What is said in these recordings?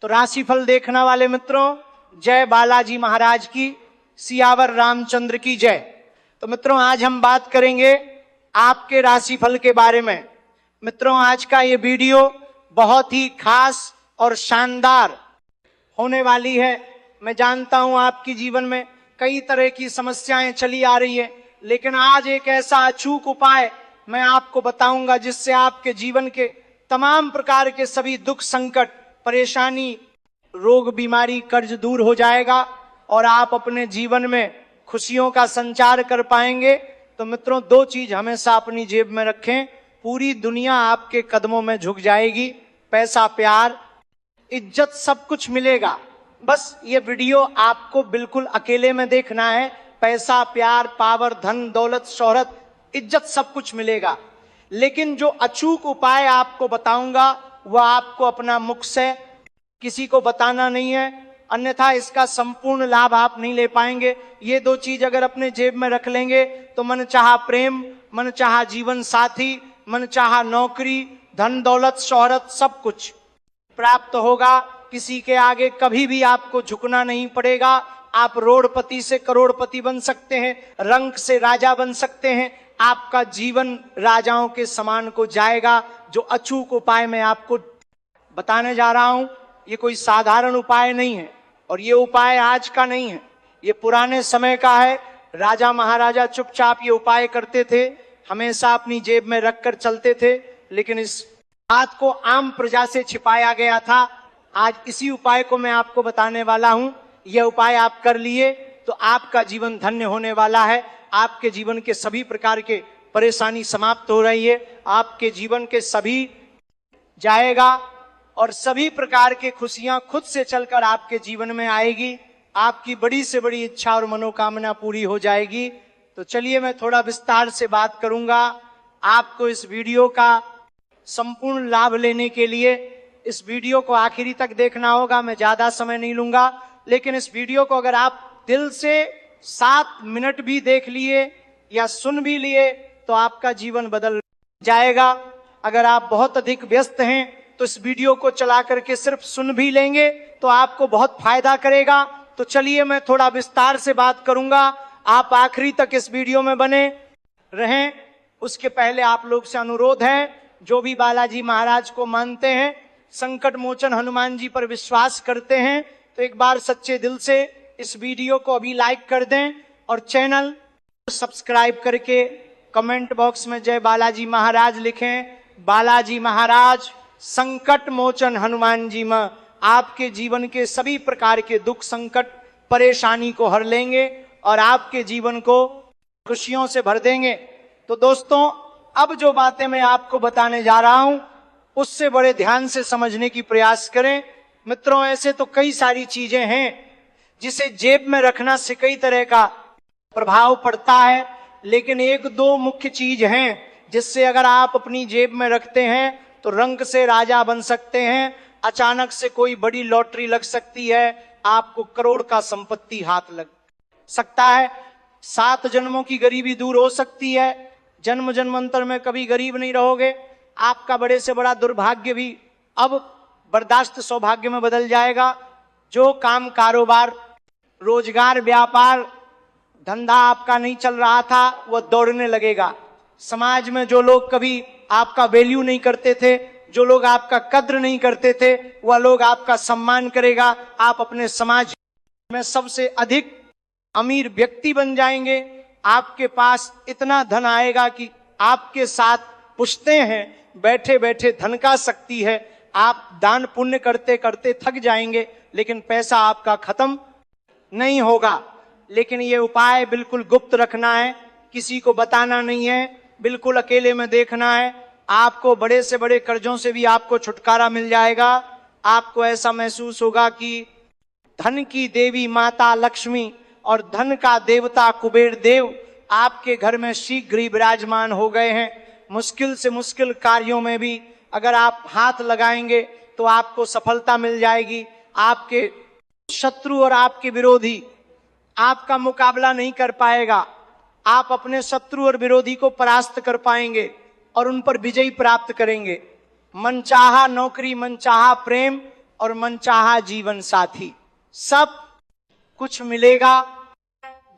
तो राशिफल देखने वाले मित्रों, जय बालाजी महाराज की, सियावर रामचंद्र की जय। तो मित्रों, आज हम बात करेंगे आपके राशिफल के बारे में। मित्रों, आज का ये वीडियो बहुत ही खास और शानदार होने वाली है। मैं जानता हूं आपके जीवन में कई तरह की समस्याएं चली आ रही है, लेकिन आज एक ऐसा अचूक उपाय मैं आपको बताऊंगा जिससे आपके जीवन के तमाम प्रकार के सभी दुख, संकट, परेशानी, रोग, बीमारी, कर्ज दूर हो जाएगा और आप अपने जीवन में खुशियों का संचार कर पाएंगे। तो मित्रों, दो चीज हमेशा अपनी जेब में रखें, पूरी दुनिया आपके कदमों में झुक जाएगी। पैसा, प्यार, इज्जत सब कुछ मिलेगा। बस ये वीडियो आपको बिल्कुल अकेले में देखना है। पैसा, प्यार, पावर, धन, दौलत, शोहरत, इज्जत सब कुछ मिलेगा, लेकिन जो अचूक उपाय आपको बताऊंगा वह आपको अपना मुख से किसी को बताना नहीं है, अन्यथा इसका संपूर्ण लाभ आप नहीं ले पाएंगे। ये दो चीज अगर अपने जेब में रख लेंगे तो मन चाहा प्रेम, मन चाहा जीवन साथी, मन चाहा नौकरी, धन, दौलत, शोहरत सब कुछ प्राप्त होगा। किसी के आगे कभी भी आपको झुकना नहीं पड़ेगा। आप रोडपति से करोड़पति बन सकते हैं, रंक से राजा बन सकते हैं। आपका जीवन राजाओं के समान को जाएगा। जो अचूक उपाय मैं आपको बताने जा रहा हूं, ये कोई साधारण उपाय नहीं है और ये उपाय आज का नहीं है, ये पुराने समय का है। राजा महाराजा चुपचाप ये उपाय करते थे, हमेशा अपनी जेब में रखकर चलते थे, लेकिन इस बात को आम प्रजा से छिपाया गया था। आज इसी उपाय को मैं आपको बताने वाला हूं। यह उपाय आप कर लिए तो आपका जीवन धन्य होने वाला है। आपके जीवन के सभी प्रकार के परेशानी समाप्त हो रही है, आपके जीवन के सभी जाएगा और सभी प्रकार के खुशियां खुद से चलकर आपके जीवन में आएगी। आपकी बड़ी से बड़ी इच्छा और मनोकामना पूरी हो जाएगी। तो चलिए मैं थोड़ा विस्तार से बात करूंगा। आपको इस वीडियो का संपूर्ण लाभ लेने के लिए इस वीडियो को आखिरी तक देखना होगा। मैं ज्यादा समय नहीं लूंगा, लेकिन इस वीडियो को अगर आप दिल से 7 मिनट भी देख लिए या सुन भी लिए तो आपका जीवन बदल जाएगा। अगर आप बहुत अधिक व्यस्त हैं तो इस वीडियो को चला करके सिर्फ सुन भी लेंगे तो आपको बहुत फायदा करेगा। तो चलिए मैं थोड़ा विस्तार से बात करूंगा, आप आखिरी तक इस वीडियो में बने रहें। उसके पहले आप लोग से अनुरोध है, जो भी बालाजी महाराज को मानते हैं, संकट मोचन हनुमान जी पर विश्वास करते हैं, तो एक बार सच्चे दिल से इस वीडियो को अभी लाइक कर दें और चैनल सब्सक्राइब करके कमेंट बॉक्स में जय बालाजी महाराज लिखें। बालाजी महाराज संकट मोचन हनुमान जी में आपके जीवन के सभी प्रकार के दुख, संकट, परेशानी को हर लेंगे और आपके जीवन को खुशियों से भर देंगे। तो दोस्तों, अब जो बातें मैं आपको बताने जा रहा हूं उससे बड़े ध्यान से समझने की प्रयास करें। मित्रों, ऐसे तो कई सारी चीजें हैं जिसे जेब में रखना से कई तरह का प्रभाव पड़ता है, लेकिन एक दो मुख्य चीज हैं जिससे अगर आप अपनी जेब में रखते हैं तो रंक से राजा बन सकते हैं। अचानक से कोई बड़ी लॉटरी लग सकती है, आपको करोड़ का संपत्ति हाथ लग सकता है। 7 जन्मों की गरीबी दूर हो सकती है, जन्म जन्मांतर में कभी गरीब नहीं रहोगे। आपका बड़े से बड़ा दुर्भाग्य भी अब बर्दाश्त सौभाग्य में बदल जाएगा। जो काम, कारोबार, रोजगार, व्यापार, धंधा आपका नहीं चल रहा था वह दौड़ने लगेगा। समाज में जो लोग कभी आपका वैल्यू नहीं करते थे, जो लोग आपका कद्र नहीं करते थे, वह लोग आपका सम्मान करेगा। आप अपने समाज में सबसे अधिक अमीर व्यक्ति बन जाएंगे। आपके पास इतना धन आएगा कि आपके साथ पूछते हैं बैठे बैठे धन का शक्ति है। आप दान पुण्य करते करते थक जाएंगे, लेकिन पैसा आपका खत्म नहीं होगा। लेकिन ये उपाय बिल्कुल गुप्त रखना है, किसी को बताना नहीं है, बिल्कुल अकेले में देखना है। आपको बड़े से बड़े कर्जों से भी आपको छुटकारा मिल जाएगा। आपको ऐसा महसूस होगा कि धन की देवी माता लक्ष्मी और धन का देवता कुबेर देव आपके घर में शीघ्र ही विराजमान हो गए हैं। मुश्किल से मुश्किल कार्यों में भी अगर आप हाथ लगाएंगे तो आपको सफलता मिल जाएगी। आपके शत्रु और आपके विरोधी आपका मुकाबला नहीं कर पाएगा। आप अपने शत्रु और विरोधी को परास्त कर पाएंगे और उन पर विजय प्राप्त करेंगे। मनचाहा नौकरी, मनचाहा प्रेम, और मनचाहा जीवन साथी, सब कुछ मिलेगा।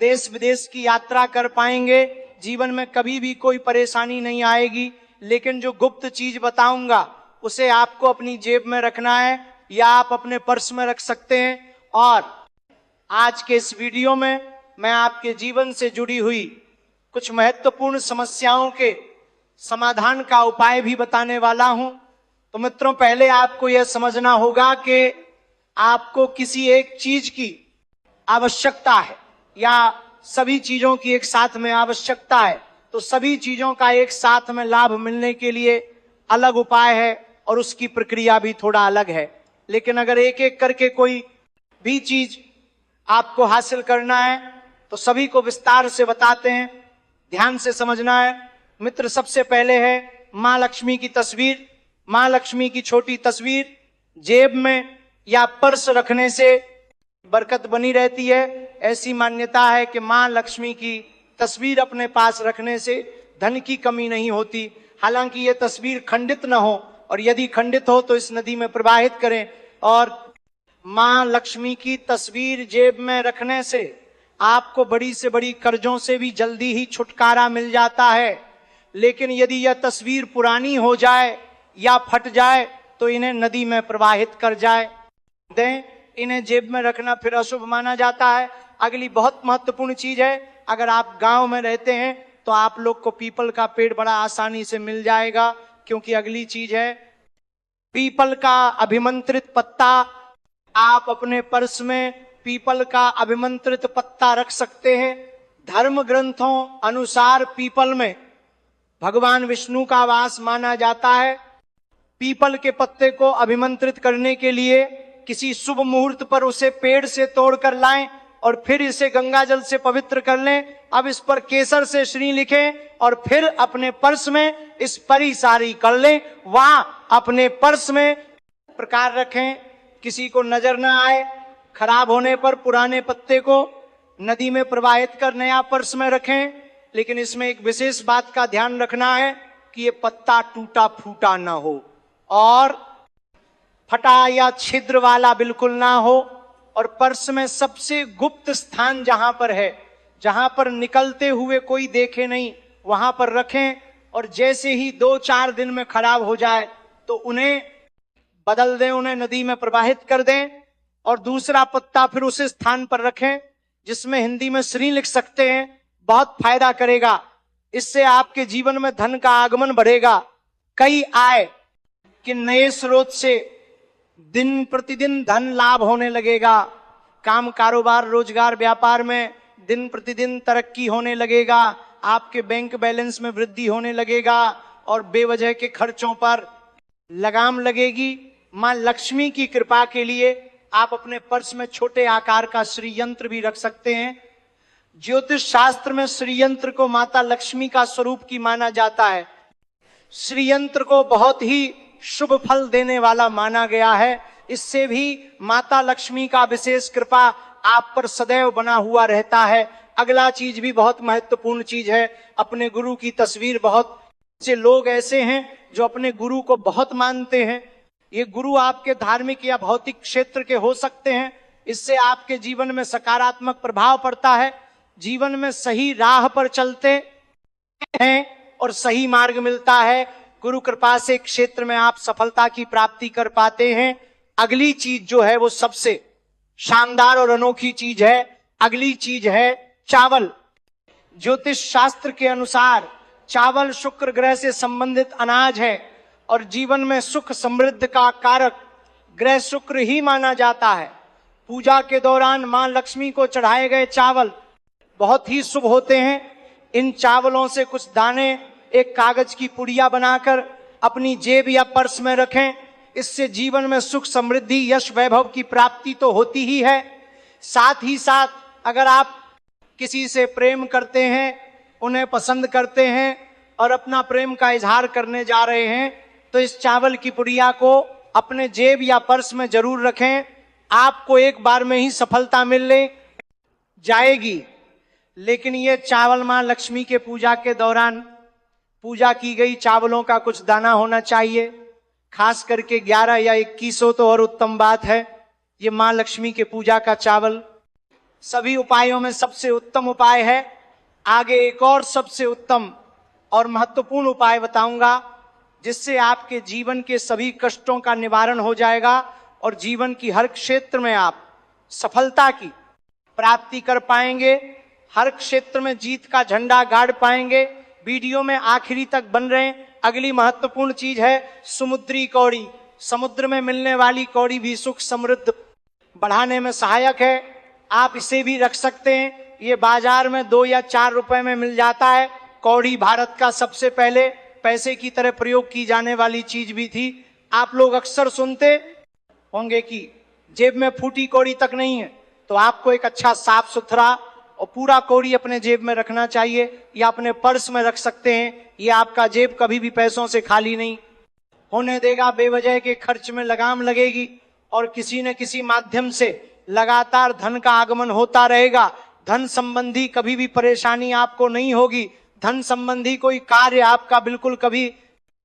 देश विदेश की यात्रा कर पाएंगे, जीवन में कभी भी कोई परेशानी नहीं आएगी। लेकिन जो गुप्त चीज बताऊंगा उसे आपको अपनी जेब में रखना है या आप अपने पर्स में रख सकते हैं। और आज के इस वीडियो में मैं आपके जीवन से जुड़ी हुई कुछ महत्वपूर्ण समस्याओं के समाधान का उपाय भी बताने वाला हूं। तो मित्रों, पहले आपको यह समझना होगा कि आपको किसी एक चीज की आवश्यकता है या सभी चीजों की एक साथ में आवश्यकता है, तो सभी चीजों का एक साथ में लाभ मिलने के लिए अलग उपाय है और उसकी प्रक्रिया भी थोड़ा अलग है। लेकिन अगर एक एक करके कोई भी चीज आपको हासिल करना है तो सभी को विस्तार से बताते हैं, ध्यान से समझना है। मित्र, सबसे पहले है मां लक्ष्मी की तस्वीर। मां लक्ष्मी की छोटी तस्वीर जेब में या पर्स रखने से बरकत बनी रहती है। ऐसी मान्यता है कि मां लक्ष्मी की तस्वीर अपने पास रखने से धन की कमी नहीं होती। हालांकि यह तस्वीर खंडित न हो, और यदि खंडित हो तो इस नदी में प्रवाहित करें। और मां लक्ष्मी की तस्वीर जेब में रखने से आपको बड़ी से बड़ी कर्जों से भी जल्दी ही छुटकारा मिल जाता है। लेकिन यदि यह तस्वीर पुरानी हो जाए या फट जाए तो इन्हें नदी में प्रवाहित कर जाए दें। इन्हें जेब में रखना फिर अशुभ माना जाता है। अगली बहुत महत्वपूर्ण चीज है, अगर आप गांव में रहते हैं तो आप लोग को पीपल का पेड़ बड़ा आसानी से मिल जाएगा, क्योंकि अगली चीज है पीपल का अभिमंत्रित पत्ता। आप अपने पर्स में पीपल का अभिमंत्रित पत्ता रख सकते हैं। धर्म ग्रंथों अनुसार पीपल में भगवान विष्णु का वास माना जाता है। पीपल के पत्ते को अभिमंत्रित करने के लिए किसी शुभ मुहूर्त पर उसे पेड़ से तोड़कर लाएं और फिर इसे गंगा जल से पवित्र कर लें। अब इस पर केसर से श्री लिखें और फिर अपने पर्स में इस परिसारी कर लें, वहां अपने पर्स में प्रकार रखें, किसी को नजर न आए। खराब होने पर पुराने पत्ते को नदी में प्रवाहित कर नया पर्स में रखें। लेकिन इसमें एक विशेष बात का ध्यान रखना है कि ये पत्ता टूटा फूटा ना हो और फटा या छिद्र वाला बिल्कुल ना हो। और पर्स में सबसे गुप्त स्थान जहां पर है, जहां पर निकलते हुए कोई देखे नहीं, वहां पर रखें। और जैसे ही 2-4 दिन में खराब हो जाए तो उन्हें बदल दें, उन्हें नदी में प्रवाहित कर दें और दूसरा पत्ता फिर उस स्थान पर रखें जिसमें हिंदी में श्री लिख सकते हैं। बहुत फायदा करेगा। इससे आपके जीवन में धन का आगमन बढ़ेगा। कई आय के नए स्रोत से दिन प्रतिदिन धन लाभ होने लगेगा। काम कारोबार रोजगार व्यापार में दिन प्रतिदिन तरक्की होने लगेगा। आपके बैंक बैलेंस में वृद्धि होने लगेगा और बेवजह के खर्चों पर लगाम लगेगी। मां लक्ष्मी की कृपा के लिए आप अपने पर्स में छोटे आकार का श्री यंत्र भी रख सकते हैं। ज्योतिष शास्त्र में श्री यंत्र को माता लक्ष्मी का स्वरूप की माना जाता है। श्री यंत्र को बहुत ही शुभ फल देने वाला माना गया है। इससे भी माता लक्ष्मी का विशेष कृपा आप पर सदैव बना हुआ रहता है। अगला चीज भी बहुत महत्वपूर्ण चीज है, अपने गुरु की तस्वीर। बहुत से लोग ऐसे हैं जो अपने गुरु को बहुत मानते हैं। ये गुरु आपके धार्मिक या भौतिक क्षेत्र के हो सकते हैं। इससे आपके जीवन में सकारात्मक प्रभाव पड़ता है। जीवन में सही राह पर चलते हैं और सही मार्ग मिलता है। गुरु कृपा से क्षेत्र में आप सफलता की प्राप्ति कर पाते हैं। अगली चीज जो है वो सबसे शानदार और अनोखी चीज है। अगली चीज है चावल। ज्योतिष शास्त्र के अनुसार चावल शुक्र ग्रह से संबंधित अनाज है और जीवन में सुख समृद्धि का कारक ग्रह शुक्र ही माना जाता है। पूजा के दौरान मां लक्ष्मी को चढ़ाए गए चावल बहुत ही शुभ होते हैं। इन चावलों से कुछ दाने एक कागज की पुड़िया बनाकर अपनी जेब या पर्स में रखें। इससे जीवन में सुख समृद्धि यश वैभव की प्राप्ति तो होती ही है, साथ ही साथ अगर आप किसी से प्रेम करते हैं, उन्हें पसंद करते हैं और अपना प्रेम का इजहार करने जा रहे हैं तो इस चावल की पुड़िया को अपने जेब या पर्स में जरूर रखें। आपको एक बार में ही सफलता मिलने जाएगी। लेकिन ये चावल मां लक्ष्मी के पूजा के दौरान पूजा की गई चावलों का कुछ दाना होना चाहिए। खास करके 11 या 21 हो तो और उत्तम बात है। ये मां लक्ष्मी के पूजा का चावल सभी उपायों में सबसे उत्तम उपाय है। आगे एक और सबसे उत्तम और महत्वपूर्ण उपाय बताऊंगा, जिससे आपके जीवन के सभी कष्टों का निवारण हो जाएगा और जीवन की हर क्षेत्र में आप सफलता की प्राप्ति कर पाएंगे, हर क्षेत्र में जीत का झंडा गाड़ पाएंगे। वीडियो में आखिरी तक बन रहे हैं। अगली महत्वपूर्ण चीज है समुद्री कौड़ी। समुद्र में मिलने वाली कौड़ी भी सुख समृद्ध बढ़ाने में सहायक है। आप इसे भी रख सकते हैं। ये बाजार में 2 या 4 रुपए में मिल जाता है। कौड़ी भारत का सबसे पहले पैसे की तरह प्रयोग की जाने वाली चीज भी थी। आप लोग अक्सर सुनते होंगे कि जेब में फूटी कौड़ी तक नहीं है, तो आपको एक अच्छा साफ सुथरा और पूरा कौड़ी अपने जेब में रखना चाहिए या अपने पर्स में रख सकते हैं। ये आपका जेब कभी भी पैसों से खाली नहीं होने देगा। बेवजह के खर्च में लगाम लगेगी और किसी न किसी माध्यम से लगातार धन का आगमन होता रहेगा। धन संबंधी कभी भी परेशानी आपको नहीं होगी। धन संबंधी कोई कार्य आपका बिल्कुल कभी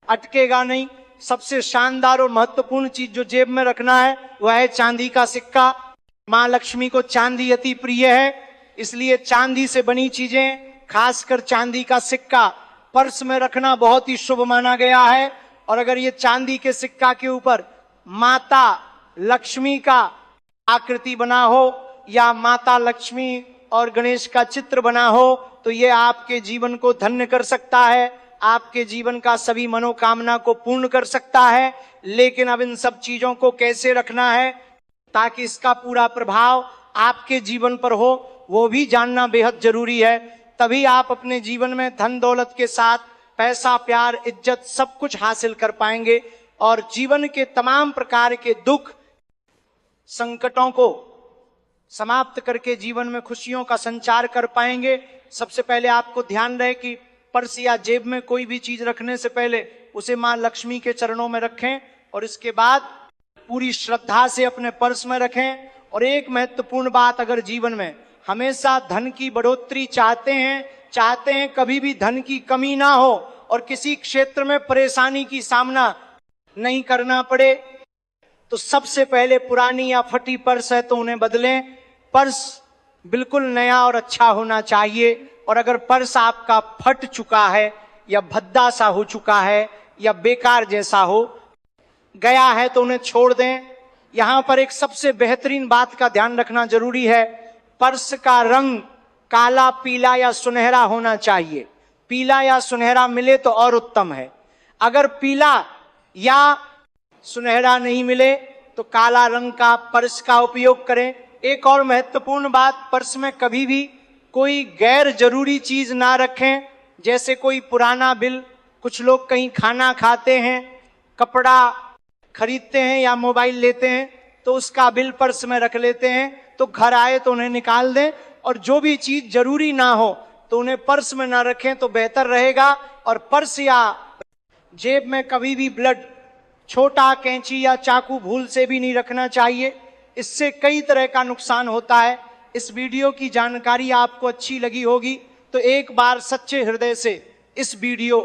अटकेगा नहीं। सबसे शानदार और महत्वपूर्ण चीज जो जेब में रखना है वह है चांदी का सिक्का। मां लक्ष्मी को चांदी अति प्रिय है, इसलिए चांदी से बनी चीजें, खासकर चांदी का सिक्का पर्स में रखना बहुत ही शुभ माना गया है। और अगर ये चांदी के सिक्का के ऊपर माता लक्ष्मी का आकृति बना हो या माता लक्ष्मी और गणेश का चित्र बना हो, तो ये आपके जीवन को धन्य कर सकता है, आपके जीवन का सभी मनोकामना को पूर्ण कर सकता है। लेकिन अब इन सब चीजों को कैसे रखना है ताकि इसका पूरा प्रभाव आपके जीवन पर हो, वो भी जानना बेहद जरूरी है। तभी आप अपने जीवन में धन दौलत के साथ पैसा, प्यार, इज्जत सब कुछ हासिल कर पाएंगे और जीवन के तमाम प्रकार के दुख संकटों को समाप्त करके जीवन में खुशियों का संचार कर पाएंगे। सबसे पहले आपको ध्यान रहे कि पर्स या जेब में कोई भी चीज रखने से पहले उसे मां लक्ष्मी के चरणों में रखें और इसके बाद पूरी श्रद्धा से अपने पर्स में रखें। और एक महत्वपूर्ण बात, अगर जीवन में हमेशा धन की बढ़ोतरी चाहते हैं कभी भी धन की कमी ना हो और किसी क्षेत्र में परेशानी की सामना नहीं करना पड़े, तो सबसे पहले पुरानी या फटी पर्स है तो उन्हें बदलें। पर्स बिल्कुल नया और अच्छा होना चाहिए। और अगर पर्स आपका फट चुका है या भद्दा सा हो चुका है या बेकार जैसा हो गया है तो उन्हें छोड़ दें। यहां पर एक सबसे बेहतरीन बात का ध्यान रखना जरूरी है। पर्स का रंग काला, पीला या सुनहरा होना चाहिए। पीला या सुनहरा मिले तो और उत्तम है। अगर पीला या सुनहरा नहीं मिले तो काला रंग का पर्स का उपयोग करें। एक और महत्वपूर्ण बात, पर्स में कभी भी कोई गैर जरूरी चीज ना रखें, जैसे कोई पुराना बिल। कुछ लोग कहीं खाना खाते हैं, कपड़ा खरीदते हैं या मोबाइल लेते हैं तो उसका बिल पर्स में रख लेते हैं, तो घर आए तो उन्हें निकाल दें। और जो भी चीज जरूरी ना हो तो उन्हें पर्स में ना रखें तो बेहतर रहेगा। और पर्स या जेब में कभी भी ब्लड, छोटा कैंची या चाकू भूल से भी नहीं रखना चाहिए। इससे कई तरह का नुकसान होता है। इस वीडियो की जानकारी आपको अच्छी लगी होगी तो एक बार सच्चे हृदय से इस वीडियो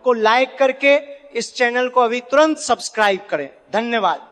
को लाइक करके इस चैनल को अभी तुरंत सब्सक्राइब करें। धन्यवाद।